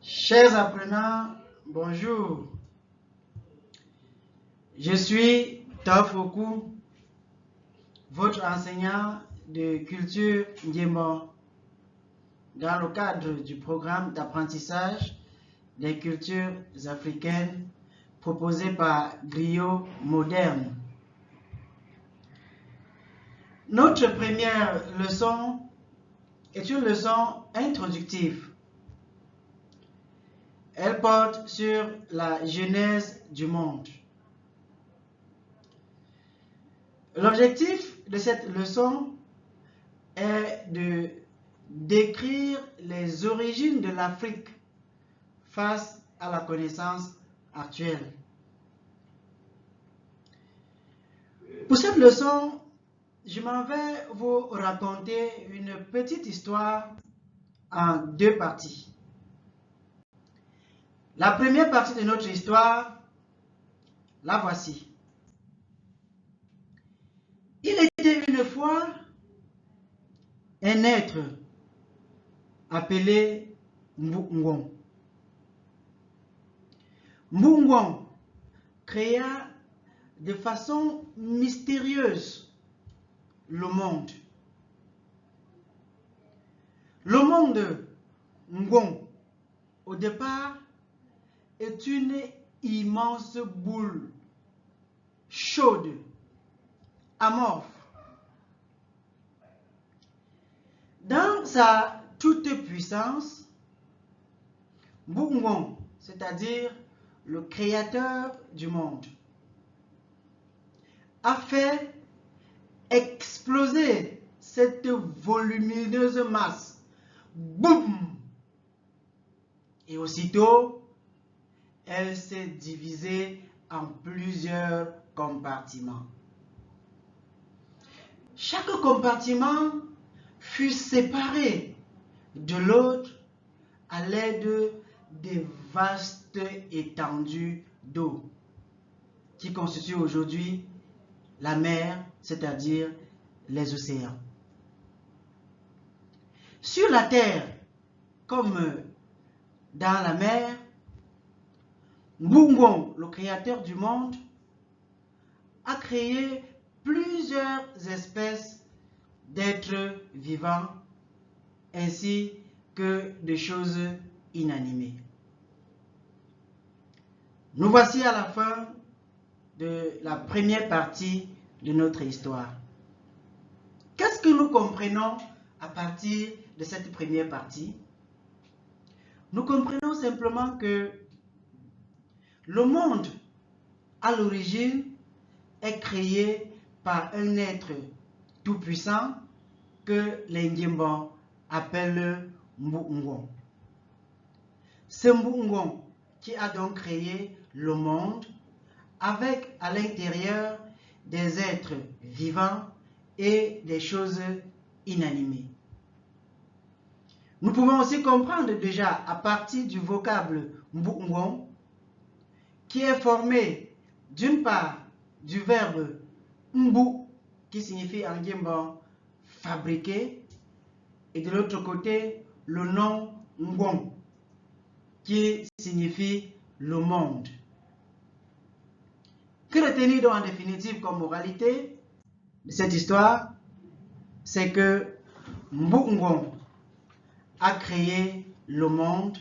Chers apprenants, bonjour. Je suis Tofoku, votre enseignant de culture Ndiembo, dans le cadre du programme d'apprentissage des cultures africaines proposé par Griot Moderne. Notre première leçon est une leçon introductive. Elle porte sur la genèse du monde. L'objectif de cette leçon est de décrire les origines de l'Afrique face à la connaissance actuelle. Pour cette leçon, je m'en vais vous raconter une petite histoire en deux parties. La première partie de notre histoire, la voici. Il était une fois un être appelé Mbungong. Mbungong créa de façon mystérieuse le monde. Le monde Ngong, au départ, est une immense boule chaude, amorphe. Dans sa toute puissance, Mbungong, c'est-à-dire le créateur du monde, a fait exploser cette volumineuse masse. Boum! Et aussitôt, elle s'est divisée en plusieurs compartiments. Chaque compartiment fut séparé de l'autre à l'aide des vastes étendues d'eau qui constituent aujourd'hui la mer, c'est-à-dire les océans. Sur la terre, comme dans la mer, Mbungong, le créateur du monde, a créé plusieurs espèces d'êtres vivants ainsi que de choses inanimées. Nous voici à la fin de la première partie de notre histoire. Qu'est-ce que nous comprenons à partir de cette première partie? Nous comprenons simplement que le monde, à l'origine, est créé par un être tout-puissant que les Ndiembo appellent Mbungong. C'est Mbungong qui a donc créé le monde avec à l'intérieur des êtres vivants et des choses inanimées. Nous pouvons aussi comprendre déjà à partir du vocable Mbungong qui est formé d'une part du verbe mbu qui signifie en Ndiembo fabriquer et de l'autre côté le nom Ngong qui signifie le monde. Que retenir donc en définitive comme moralité de cette histoire? C'est que Mbungong a créé le monde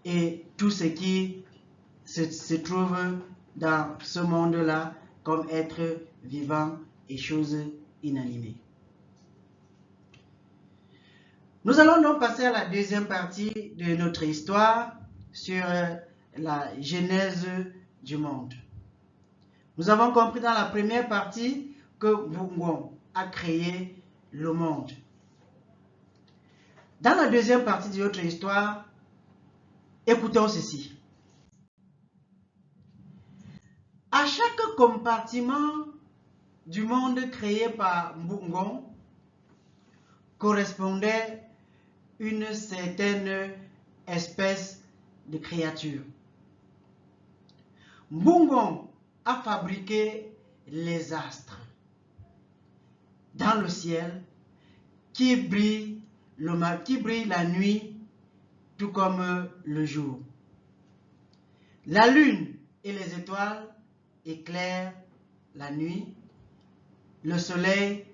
et tout ce qui se trouve dans ce monde-là comme être vivant et choses inanimées. Nous allons donc passer à la deuxième partie de notre histoire sur la genèse du monde. Nous avons compris dans la première partie que Mbungong a créé le monde. Dans la deuxième partie de notre histoire, écoutons ceci. À chaque compartiment du monde créé par Mbungong correspondait une certaine espèce de créature. Mbungong a fabriqué les astres dans le ciel qui brillent la nuit tout comme le jour. La lune et les étoiles éclairent la nuit. Le soleil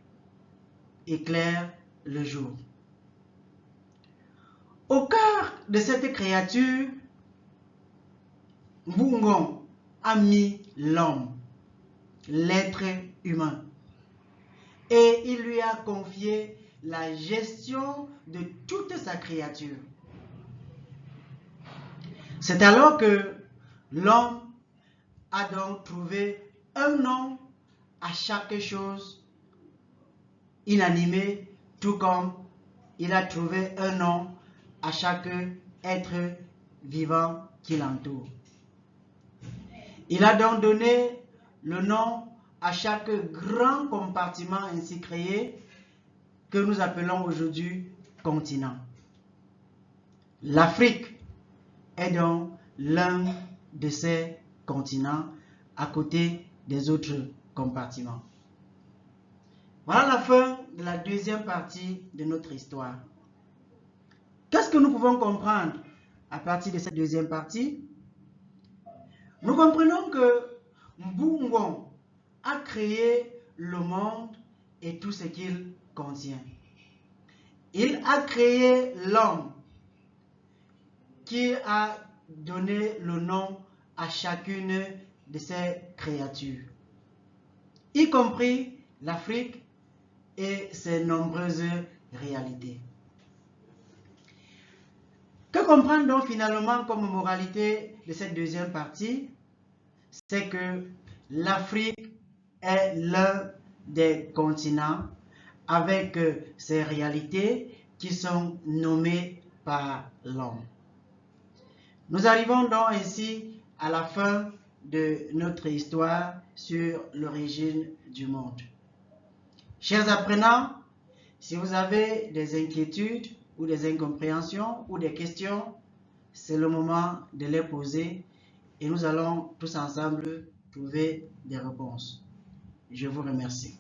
éclaire le jour. Au cœur de cette créature, Mbungon a mis l'homme, l'être humain, et il lui a confié la gestion de toute sa créature. C'est alors que l'homme a donc trouvé un nom à chaque chose inanimée, tout comme il a trouvé un nom à chaque être vivant qui l'entoure. Il a donc donné le nom à chaque grand compartiment ainsi créé que nous appelons aujourd'hui continent. L'Afrique est donc l'un de ces continents à côté des autres compartiments. Voilà la fin de la deuxième partie de notre histoire. Qu'est-ce que nous pouvons comprendre à partir de cette deuxième partie? Nous comprenons que Mbungon a créé le monde et tout ce qu'il contient. Il a créé l'homme qui a donné le nom à chacune de ces créatures, y compris l'Afrique et ses nombreuses réalités. Que comprendre donc finalement comme moralité de cette deuxième partie? C'est que l'Afrique est l'un des continents avec ses réalités qui sont nommées par l'homme. Nous arrivons donc ainsi à la fin de notre histoire sur l'origine du monde. Chers apprenants, si vous avez des inquiétudes ou des incompréhensions ou des questions, c'est le moment de les poser et nous allons tous ensemble trouver des réponses. Je vous remercie.